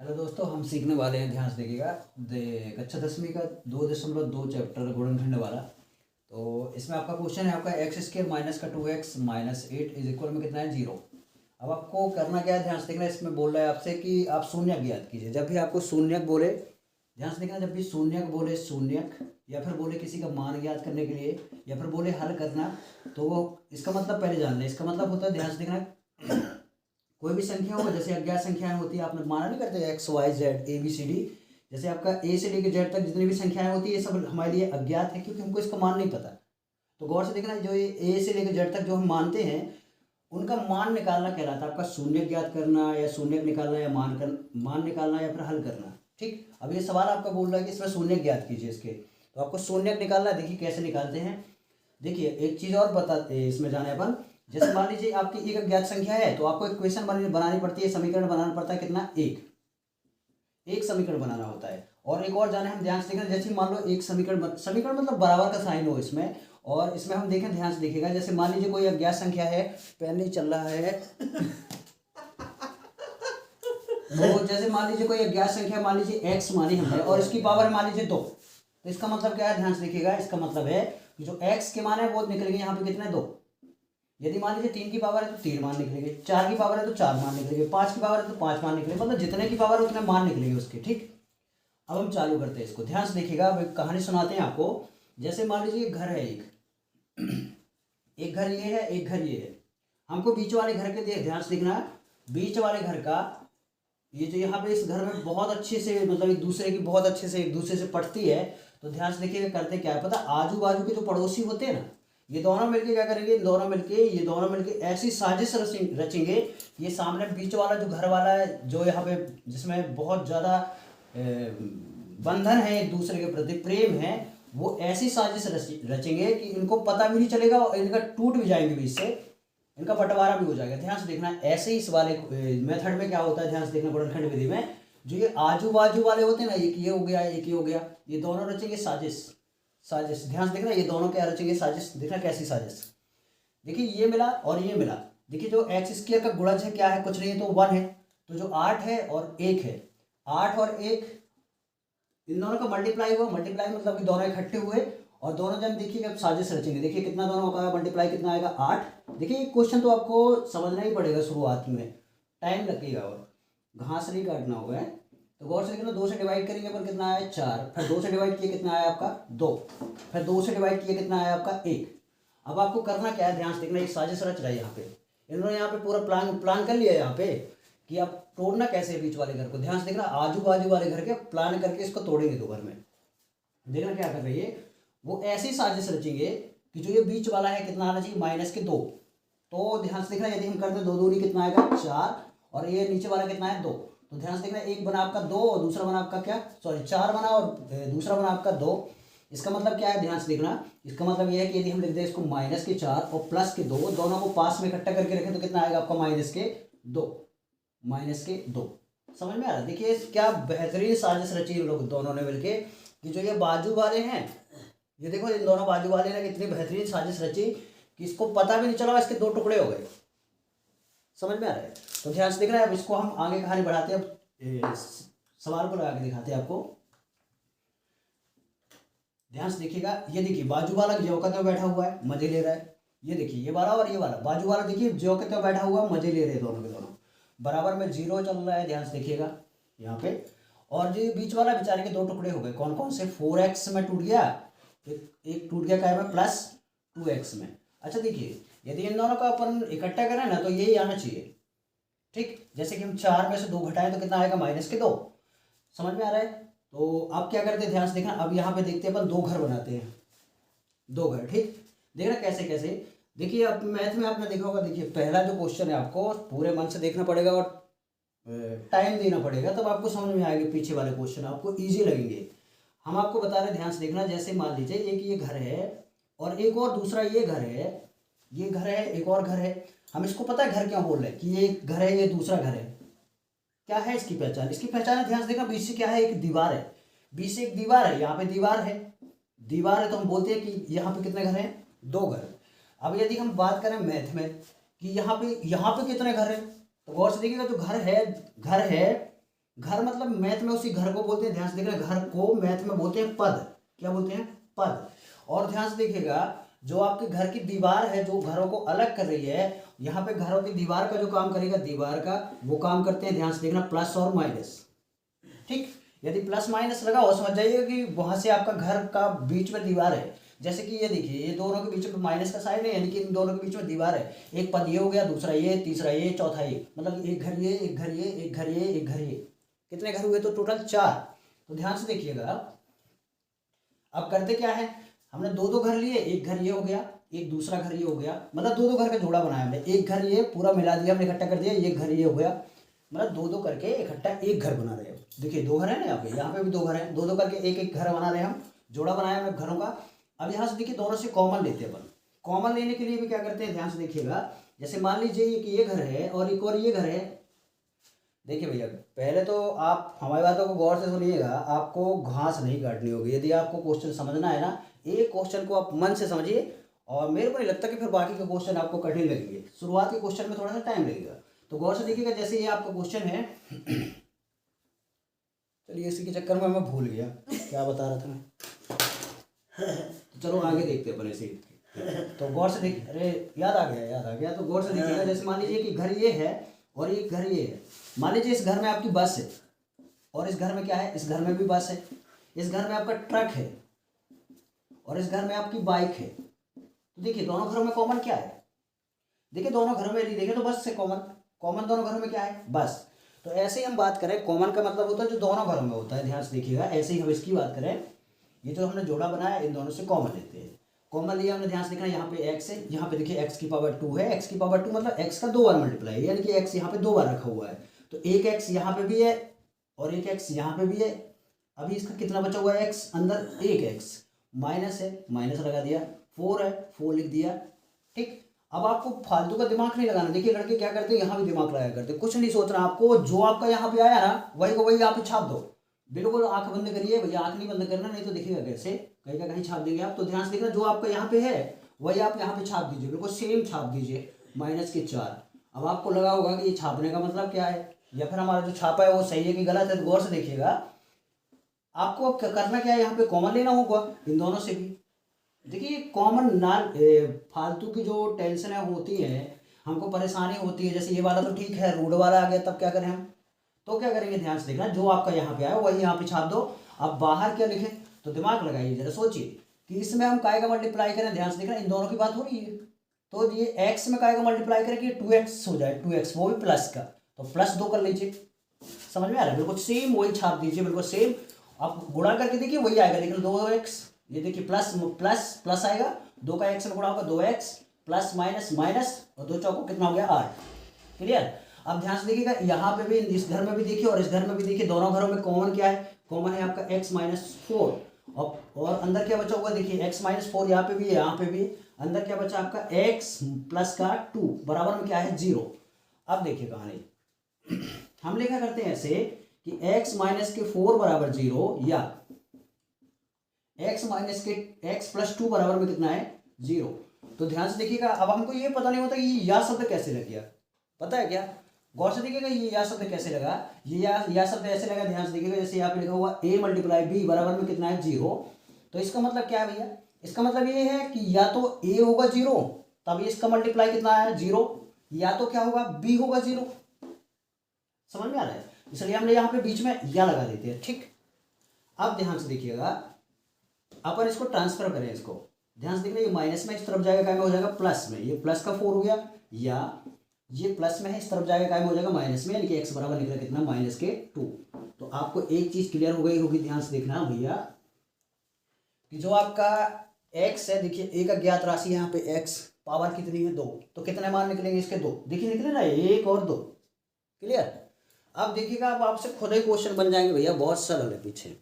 Hello दोस्तों, हम सीखने वाले हैं। ध्यान से देखिएगा। कक्षा 10वीं का 2.2 चैप्टर गुणनखंड वाला। तो इसमें आपका क्वेश्चन है, आपका एक्स स्क्र माइनस का 2x माइनस 8 इज इक्वल में कितना है 0। अब आपको करना क्या है, ध्यान से देखना। इसमें बोल रहा है आपसे कि आप शून्यक ज्ञात कीजिए। जब भी आपको शून्यक बोले, ध्यान से देखना, जब भी शून्यक बोले, शून्यक या फिर बोले किसी का मान ज्ञात करने के लिए या फिर बोले हल करना, तो वो इसका मतलब पहले जान लें। इसका मतलब होता है, ध्यान से देखना, कोई भी संख्या हो, जैसे अज्ञात संख्याएं होती है, आपने माना नहीं करते X Y Z A B C D. जैसे आपका ए से लेकर जेड तक जितनी भी संख्याएं होती है, ये सब हमारे लिए अज्ञात है, क्योंकि हमको इसका मान नहीं पता। तो गौर से देखना, जो ये ए से लेकर जेड तक जो हम मानते हैं, उनका मान निकालना कहलाता है आपका शून्य ज्ञात करना, या शून्य निकालना, या मान निकालना, या फिर हल करना। ठीक, अब ये सवाल आपका बोल रहा है कि इसमें शून्य ज्ञात कीजिए इसके। तो आपको शून्य निकालना है। देखिए कैसे निकालते हैं। देखिए एक चीज़ और बताते इसमें जाने अपन। जैसे मान लीजिए आपकी एक अज्ञात संख्या है, तो आपको इक्वेशन बनानी पड़ती है, समीकरण बनाना पड़ता है। कितना? एक समीकरण बनाना होता है। और एक और जाने हम, ध्यान से देखें, जैसे मान लो एक समीकरण मतलब बराबर का साइन हो इसमें। और इसमें हम देखें, ध्यान से देखिएगा, जैसे मान लीजिए कोई अज्ञात संख्या है, पेन नहीं चल रहा है। तो जैसे मान लीजिए कोई अज्ञात संख्या, मान लीजिए x मानी हमने, और इसकी पावर है मान लीजिए 2। तो इसका मतलब क्या है, ध्यान से देखिएगा, इसका मतलब है कि जो x के मान है वो निकलेंगे यहाँ पे कितने, 2। यदि मान लीजिए 3 की पावर है तो 3 मान निकलेंगे, 4 की पावर है तो 4 मान निकलेंगे, 5 की पावर है तो 5 मान निकलेंगे, मतलब जितने की पावर है उतने मान निकलेंगे उसके। ठीक, अब हम चालू करते हैं इसको। ध्यान से देखिएगा, अब एक कहानी सुनाते हैं आपको। जैसे मान लीजिए घर है एक घर ये है, एक घर ये है। हमको बीच वाले घर के ध्यान से देखना, बीच वाले घर का ये जो यहाँ पे इस घर में बहुत अच्छे से, मतलब एक दूसरे की बहुत अच्छे से एक दूसरे से पटती है। तो ध्यान से देखिएगा, करते क्या है पता, आजू बाजू के जो पड़ोसी होते हैं ना, ये दोनों मिलके क्या करेंगे, ये दोनों मिलके ऐसी साजिश रचेंगे। ये सामने बीच वाला जो घर वाला है, जो यहाँ पे जिसमें बहुत ज़्यादा बंधन है, एक दूसरे के प्रति प्रेम है, वो ऐसी साजिश रचेंगे कि इनको पता भी नहीं चलेगा, और इनका टूट भी जाएंगे बीच से, इनका बंटवारा भी हो जाएगा। ध्यान से देखना, ऐसे ही इस वाले मेथड में क्या होता है, ध्यान से देखना, गुणनखंड विधि में जो ये आजू बाजू वाले होते हैं ना, एक ये हो गया, एक ये हो गया, ये दोनों रचेंगे साजिश। ध्यान से देखना, ये दोनों क्या रचेंगे, साजिश। देखना कैसी साजिश। देखिए ये मिला और ये मिला। देखिए जो एक्स स्क्वायर का गुणज है क्या है, कुछ नहीं है, तो 1 है। तो जो 8 है और 1 है, 8 और 1, इन दोनों का मल्टीप्लाई हुआ। मल्टीप्लाई मतलब कि दोनों इकट्ठे हुए, और दोनों जन देखिए अब साजिश रचेंगे। देखिए कितना दोनों का मल्टीप्लाई कितना आएगा, 8। देखिए ये क्वेश्चन तो आपको समझना ही पड़ेगा, शुरुआत में टाइम लगेगा और घास नहीं काटना होगा है। तो गौर से देखना, 2 से डिवाइड करेंगे पर कितना आया, 4। फिर 2 से डिवाइड किया कितना आया आपका, 2। फिर 2 से डिवाइड किया कितना आया आपका, 1। अब आपको करना क्या है, ध्यान से देखना, एक साजिश रच रहा है यहाँ पे। इन्होंने यहाँ पे पूरा प्लान कर लिया है यहाँ पे कि आप तोड़ना कैसे है बीच वाले घर को। ध्यान से देखना, आजू बाजू वाले घर के प्लान करके इसको तोड़ेंगे 2 घर में। देखना क्या कर रही है, वो ऐसी साजिश रचेंगे कि जो ये बीच वाला है कितना आना चाहिए, -2। तो ध्यान से देखना, यदि हम करते हैं 2 दूनी कितना आएगा, 4, और ये नीचे वाला कितना है, 2। तो ध्यान से देखना, एक बना आपका 2 और दूसरा बना आपका क्या, 4 बना और दूसरा बना आपका 2। इसका मतलब क्या है, ध्यान से देखना, इसका मतलब यह है कि यदि हम लिख दें इसको -4 और +2, दोनों को पास में इकट्ठा करके रखें तो कितना आएगा आपका, -2। समझ में आ रहा है। देखिए क्या बेहतरीन साजिश रची इन लोग दोनों ने मिलके, कि जो ये बाजू वाले हैं, ये देखो इन दोनों बाजू वाले ने कितनी बेहतरीन साजिश रची कि इसको पता भी नहीं चला, इसके 2 टुकड़े हो गए। समझ में आ रहा है। तो ध्यान से देखना है। अब इसको हम आगे कहानी बढ़ाते हैं, सवाल को लगा के दिखाते हैं आपको। ध्यान से देखिएगा, ये देखिए बाजू वाला ज्यों का त्यों बैठा हुआ है, मजे ले रहा है। ये देखिए ये वाला और ये वाला बाजू वाला, देखिए ज्यों के त्यों बैठा हुआ, मजे ले रहे हैं दोनों के दोनों। बराबर में 0 चल रहा है, ध्यान से देखिएगा यहाँ पे। और जो बीच वाला बेचारे के 2 टुकड़े हो गए, कौन कौन से, 4x में टूट गया, एक टूट गया क्या में, +2x में। अच्छा देखिए, यदि इन दोनों का अपन इकट्ठा करें ना, तो यही आना चाहिए। ठीक, जैसे कि हम 4 में से 2 घटाएं तो कितना आएगा, -2। समझ में आ रहा है। तो आप क्या करते हैं, ध्यान से देखना, अब यहाँ पे देखते हैं अपन 2 घर बनाते हैं, 2 घर। ठीक, देखना कैसे कैसे। देखिए अब मैथ में आपने देखा होगा, देखिए पहला जो क्वेश्चन है आपको पूरे मन से देखना पड़ेगा और टाइम देना पड़ेगा, तब आपको समझ में आएगा। पीछे वाले क्वेश्चन आपको ईजी लगेंगे। हम आपको बता रहे हैं, ध्यान से देखना। जैसे मान लीजिए एक ये घर है और एक और दूसरा ये घर है, ये घर है, एक और घर है। हम इसको पता है घर क्यों बोल रहे हैं, कि ये एक घर है, ये दूसरा घर है। क्या है इसकी पहचान, इसकी पहचान है, ध्यान से देखना, बीच से क्या है, एक दीवार है। बीच से एक दीवार है, यहाँ पे दीवार है, दीवार है, तो हम बोलते हैं कि यहाँ पे कितने घर हैं, 2 घर। अब यदि हम बात करें मैथ में कि यहाँ पे कितने घर हैं, तो गौर से देखिएगा, जो घर है, घर मतलब मैथ में उसी घर को बोलते हैं, ध्यान से देखना, घर को मैथ में बोलते हैं पद। क्या बोलते हैं? पद। और ध्यान से देखिएगा, जो आपके घर की दीवार है जो घरों को अलग कर रही है, यहाँ पे घरों की दीवार का जो काम करेगा, दीवार का वो काम करते हैं, ध्यान से देखना, प्लस और माइनस। ठीक, यदि प्लस माइनस लगा हो समझ जाइए कि वहां से आपका घर का बीच में दीवार है। जैसे कि ये देखिए, ये दोनों के बीच में माइनस का साइन है, यानी कि इन दोनों के बीच में दीवार है। एक पद ये हो गया, दूसरा ये, तीसरा ये, चौथा ये, मतलब एक घर ये, एक घर ये, एक घर ये, एक घर ये। कितने घर हुए? तो टोटल 4। तो ध्यान से देखिएगा, अब करते क्या है, हमने दो दो घर लिए, एक घर ये हो गया, एक दूसरा घर ये हो गया, मतलब दो दो घर का जोड़ा बनाया हमने। एक घर ये पूरा मिला दिया हमने, इकट्ठा कर दिया, ये घर ये हो गया, मतलब दो दो करके इकट्ठा एक घर बना रहे हो। देखिए 2 घर है ना यहाँ पे भी 2 घर हैं, दो दो करके एक एक घर बना रहे हैं हम, जोड़ा बनाया हमने घरों का। अब यहाँ से देखिए दोनों से कॉमन लेते हैं अपन। कॉमन लेने के लिए भी क्या करते हैं, ध्यान से देखिएगा, जैसे मान लीजिए कि ये घर है और एक और ये घर है। देखिए भैया, पहले तो आप हमारी बातों को गौर से सुनिएगा, आपको घास नहीं काटनी होगी। यदि आपको क्वेश्चन समझना है ना, एक क्वेश्चन को आप मन से समझिए, और मेरे को नहीं लगता कि फिर बाकी के क्वेश्चन आपको कठिन लगेंगे। शुरुआत के क्वेश्चन में थोड़ा सा टाइम लगेगा, तो गौर से देखिएगा। जैसे ये आपका क्वेश्चन है, चलिए इसी के चक्कर में मैं भूल गया क्या बता रहा था मैं। तो चलो आगे देखते हैं अपन इसे। तो गौर से देखिए, अरे याद आ गया। तो गौर से देखिएगा, जैसे मान लीजिए कि घर ये है और एक घर ये है। मान लीजिए इस घर में आपकी बस है, और इस घर में क्या है, इस घर में भी बस है। इस घर में आपका ट्रक है, और इस घर में आपकी बाइक है। तो देखिए दोनों घरों में कॉमन क्या है? देखिए दोनों घरों में यदि देखें तो बस से कॉमन दोनों घरों में क्या है? बस। तो ऐसे ही हम बात करें, कॉमन का मतलब होता है जो दोनों घरों में होता है। ध्यान से देखिएगा, ऐसे ही हम इसकी बात करें, ये जो हमने जोड़ा बनाया इन दोनों से कॉमन लेते हैं। कॉमन लिया हमने, ध्यान से देखना, यहाँ पे x है, यहाँ पे देखिए x की पावर 2 है। x की पावर 2 मतलब x का 2 बार मल्टीप्लाई, यानी कि x यहाँ पे 2 बार रखा हुआ है। तो एक x यहाँ पे भी है और एक x यहाँ पे भी है। अभी इसका कितना बचा हुआ है? x अंदर एक x माइनस है, माइनस लगा दिया, 4 है, 4 लिख दिया। ठीक, अब आपको फालतू का दिमाग नहीं लगाना। देखिए लड़के क्या करते हैं, यहाँ भी दिमाग लगाया करते, कुछ नहीं सोचना आपको, जो आपका यहाँ पे आया ना वही को वही यहाँ पे छाप दो। बिल्कुल आंख बंद करिए भैया, आंख नहीं बंद करना, नहीं तो दिखेगा कैसे, कहीं का कहीं छाप देंगे आप। तो ध्यान से देखना, जो आपका यहाँ पे है वही आप यहाँ पे छाप दीजिए, बिल्कुल सेम छाप दीजिए, माइनस के 4। अब आपको लगा होगा कि ये छापने का मतलब क्या है, या फिर हमारा जो छापा है वो सही है कि गलत है। तो गौर से देखिएगा, आपको करना क्या है, यहाँ पे कॉमन लेना होगा इन दोनों से भी। देखिए कॉमन ना, फालतू की जो टेंशन है होती है, हमको परेशानी होती है, जैसे ये वाला तो ठीक है, रूट वाला आ गया, तब क्या करें हम, तो क्या करेंगे, ध्यान से देखना, जो आपका यहाँ पे आया वही यहाँ पे छाप दो। अब बाहर क्या लिखे, तो दिमाग लगाइए जरा, सोचिए कि इसमें हम काय का मल्टीप्लाई करें। ध्यान से देखना, इन दोनों की बात हो रही है, तो ये x में काय का मल्टीप्लाई करें कि 2x हो जाए, 2x वो भी प्लस का, तो प्लस 2 कर लीजिए। समझ में आ रहा है? बिल्कुल सेम वही छाप दीजिए, बिल्कुल सेम। आप गुणा करके देखिए वही आएगा, लेकिन 2x, ये देखिए प्लस प्लस प्लस आएगा, 2 का x में गुणा होगा 2x, प्लस माइनस माइनस, और 2 चौको कितना हो गया 8। क्लियर? अब ध्यान से देखिएगा, यहाँ पे भी, इस घर में भी देखिए और इस घर में भी देखिए, दोनों घरों में कॉमन क्या है, कॉमन है आपका x माइनस 4, और अंदर क्या बचा हुआ देखिए, x माइनस 4 यहाँ पे भी है, यहाँ पे भी, अंदर क्या बचा आपका x प्लस का 2 बराबर में क्या है 0। अब देखिए कहानी, हम लिखा करते हैं ऐसे कि x माइनस के 4 बराबर 0, या x माइनस के x प्लस 2 बराबर में कितना है 0। तो ध्यान से देखिएगा, अब हमको ये पता नहीं होता कि ये या शब्द कैसे लग गया, पता है क्या? गौर से देखिएगा, ये या शब्द कैसे लगा, ये या शब्द ऐसे लगा। ध्यान से देखिएगा, जैसे यहाँ पे लिखा हुआ a मल्टीप्लाई b बराबर में कितना है 0। तो इसका मतलब क्या है भैया, इसका मतलब ये है कि या तो a होगा 0, तभी इसका मल्टीप्लाई कितना है 0, या तो क्या होगा b होगा 0। समझ में आ रहा है? इसलिए हमने यहाँ पे बीच में या लगा देते हैं। ठीक, अब ध्यान से देखिएगा, अपन इसको ट्रांसफर करें, इसको ध्यान से देखना, ये माइनस में इस तरफ जाएगा, क्या में हो जाएगा प्लस में, ये प्लस का 4 हो गया, या ये प्लस में है इस तरफ जाएगा, क्या में हो जाएगा माइनस में, यानी कि x बराबर निकला कितना माइनस के 2। तो आपको एक चीज क्लियर हो गई होगी, ध्यान से देखना भैया, कि जो आपका x है, देखिए a का ज्ञात राशि है, यहाँ पे x पावर कितनी है 2, तो कितने मान निकलेंगे इसके 2, देखिए निकले ना 1 और 2। क्लियर? अब देखिएगा, अब आपसे खुद ही क्वेश्चन बन जाएंगे भैया, बहुत सरल है पीछे।